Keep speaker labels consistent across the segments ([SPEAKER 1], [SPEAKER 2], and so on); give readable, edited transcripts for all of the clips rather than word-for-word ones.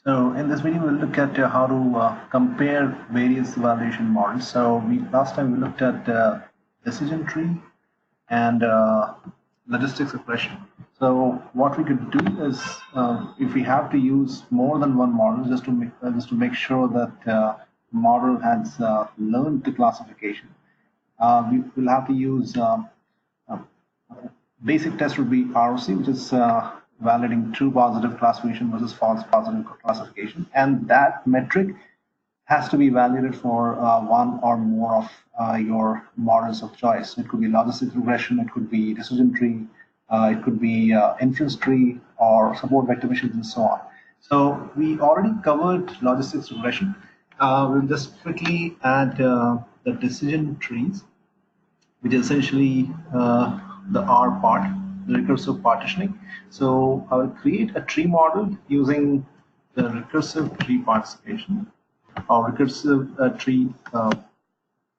[SPEAKER 1] So in this video, we'll look at how to compare various evaluation models. So last time we looked at decision tree and logistics regression. So what we could do is, if we have to use more than one model, just to make sure that model has learned the classification, we will have to use uh, basic test would be ROC, which is validating true positive classification versus false positive classification. And that metric has to be validated for one or more of your models of choice. So it could be logistic regression, it could be decision tree, it could be inference tree or support vector machines and so on. So we already covered logistics regression. We'll just quickly add the decision trees, which is essentially the R part, the recursive partitioning. So I will create a tree model using the recursive tree participation or recursive tree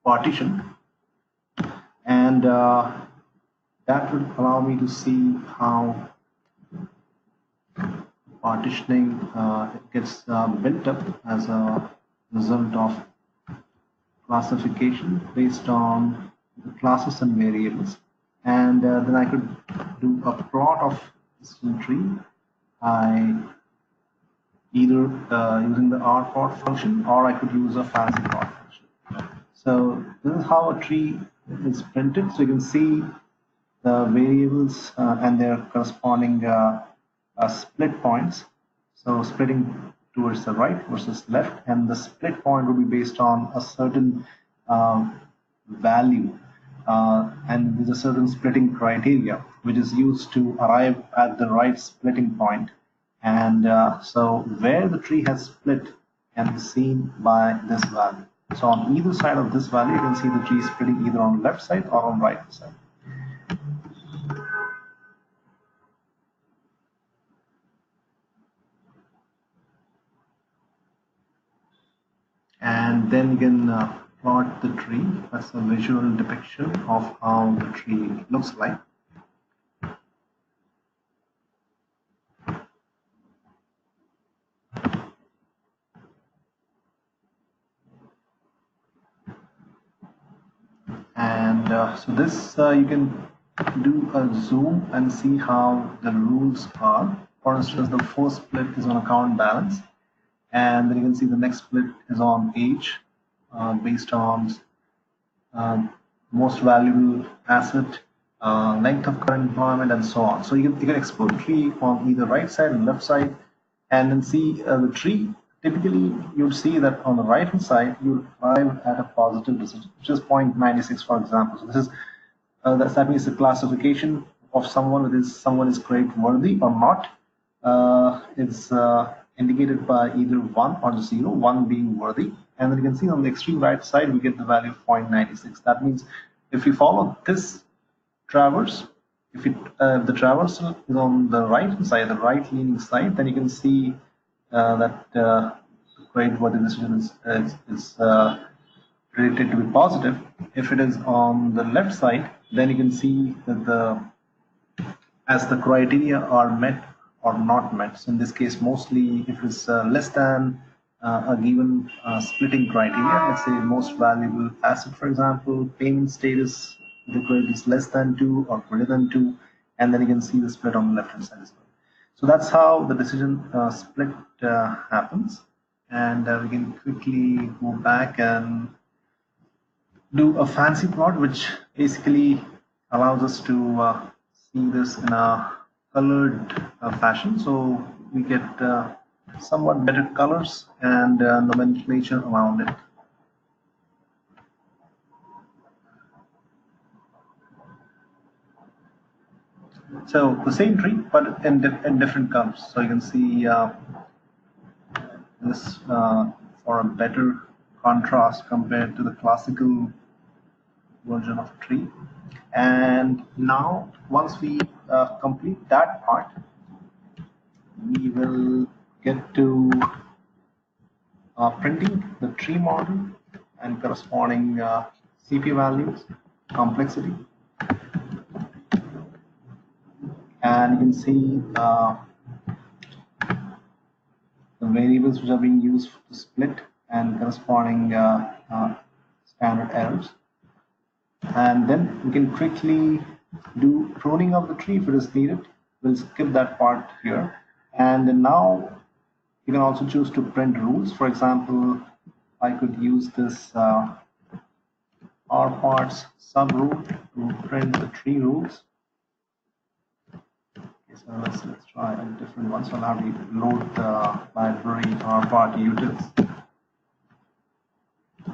[SPEAKER 1] partition, and that will allow me to see how partitioning it gets built up as a result of classification based on the classes and variables. And then I could do a plot of this tree. I either using the rplot function, or I could use a fancy plot function. So this is how a tree is printed. So you can see the variables and their corresponding split points. So splitting towards the right versus left, and the split point will be based on a certain value, and with a certain splitting criteria, which is used to arrive at the right splitting point. And so where the tree has split can be seen by this value. So on either side of this value, you can see the tree splitting either on the left side or on the right side. And then you can plot the tree as a visual depiction of how the tree looks like. And so this you can do a zoom and see how the rules are. For instance, the first split is on account balance, and then you can see the next split is on age, based on most valuable asset, length of current employment, and so on. So you can export the tree on either right side and left side, and then see the tree. Typically, you'll see that on the right hand side, you'll arrive at a positive decision, which is 0.96, for example. So this is that means the classification of someone, whether someone is credit worthy or not, is indicated by either 1 or 0, 1 being worthy. And then you can see on the extreme right side, we get the value of 0.96. That means if we follow this traverse, if the traversal is on the right hand side, the right leaning side, then you can see that credit worthy decision is predicted to be positive. If it is on the left side, then you can see that as the criteria are met or not met. So in this case, mostly if it's less than a given splitting criteria, let's say most valuable asset, for example, payment status, the credit is less than 2 or greater than 2, and then you can see the split on the left hand side as well. So that's how the decision split happens. And we can quickly go back and do a fancy plot, which basically allows us to see this in a colored fashion. So we get somewhat better colors and nomenclature around it. So the same tree, but in different colors. So you can see this for a better contrast compared to the classical version of tree. And now once we complete that part, we will get to printing the tree model and corresponding CP values, complexity, and you can see the variables which are being used to split and corresponding standard errors. And then we can quickly do pruning of the tree if it is needed. We'll skip that part here. And now you can also choose to print rules. For example, I could use this rparts subrule to print the tree rules. Okay, so let's try a different one. So I'll have to load the library rpart utils.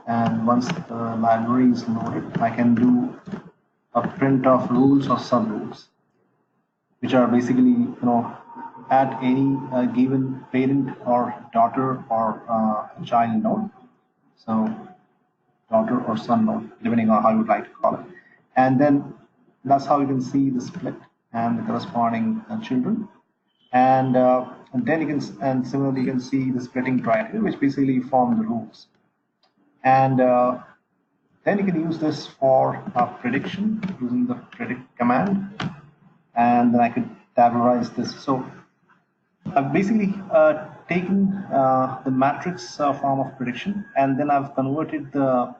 [SPEAKER 1] And once the library is loaded, I can do a print of rules or subrules, which are basically, at any given parent or daughter or child node. So daughter or son node, depending on how you would like to call it. And then that's how you can see the split and the corresponding children. And then you can, and similarly, you can see the splitting criteria, which basically form the rules. And then you can use this for prediction using the predict command. And then I could tabularize this. So I've basically taken the matrix form of prediction, and then I've converted the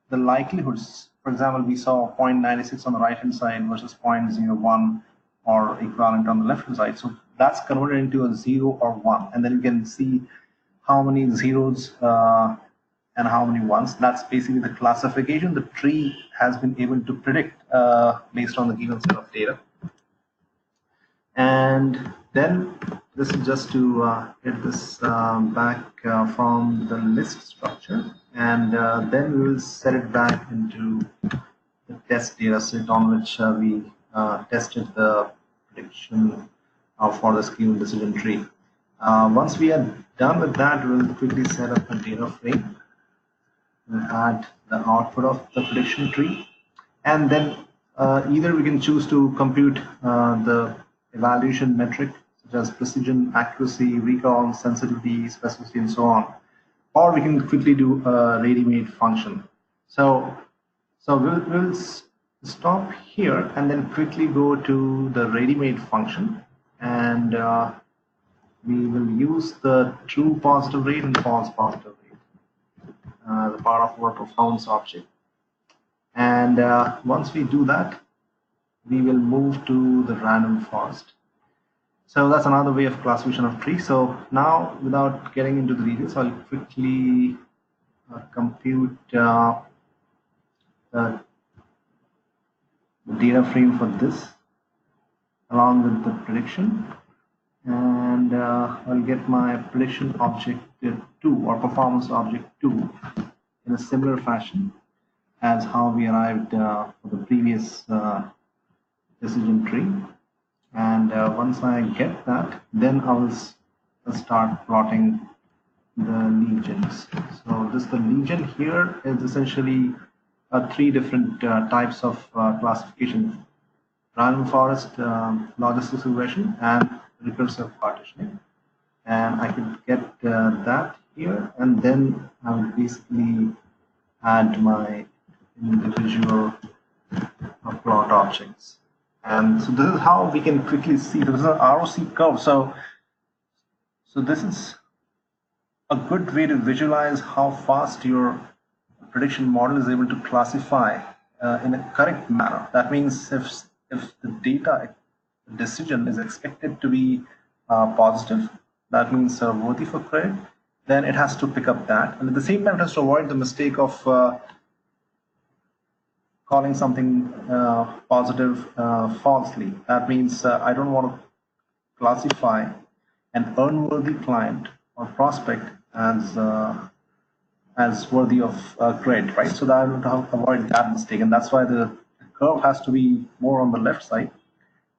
[SPEAKER 1] likelihoods. For example, we saw 0.96 on the right hand side versus 0.01 or equivalent on the left hand side. So that's converted into a 0 or 1, and then you can see how many zeros and how many ones. That's basically the classification the tree has been able to predict based on the given set of data. And then this is just to get this back from the list structure, and then we will set it back into the test data set on which we tested the prediction for the given decision tree. Once we are done with that, we'll quickly set up a data frame and add the output of the prediction tree, and then either we can choose to compute the evaluation metric such as precision, accuracy, recall, sensitivity, specificity, and so on, or we can quickly do a ready-made function. So we'll stop here and then quickly go to the ready-made function, and we will use the true positive rate and false positive rate, the part of our performance object. And once we do that, we will move to the random forest. So that's another way of classification of trees. So now, without getting into the details, I'll quickly compute the data frame for this along with the prediction, and I'll get my prediction object 2 or performance object 2 in a similar fashion as how we arrived for the previous decision tree. And once I get that, then I will start plotting the legions. So the legion here is essentially 3 different types of classification: random forest, logistic regression, and recursive partitioning. And I could get that here, and then I will basically add my individual plot objects. And so this is how we can quickly see. This is an ROC curve. So this is a good way to visualize how fast your prediction model is able to classify in a correct manner. That means if the data decision is expected to be positive, that means worthy for credit, then it has to pick up that. And at the same time, it has to avoid the mistake of calling something positive falsely. That means I don't want to classify an unworthy client or prospect as worthy of credit, right? So that I want to avoid that mistake, and that's why the curve has to be more on the left side.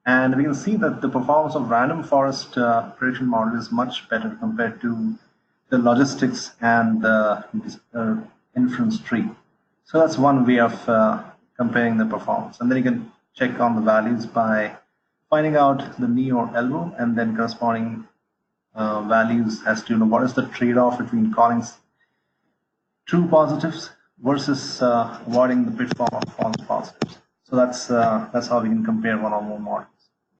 [SPEAKER 1] And we can see that the performance of random forest prediction model is much better compared to the logistics and the inference tree. So that's one way of comparing the performance. And then you can check on the values by finding out the knee or elbow, and then corresponding values as to what is the trade-off between calling true positives versus avoiding the pitfall of false positives. So that's how we can compare one or more models.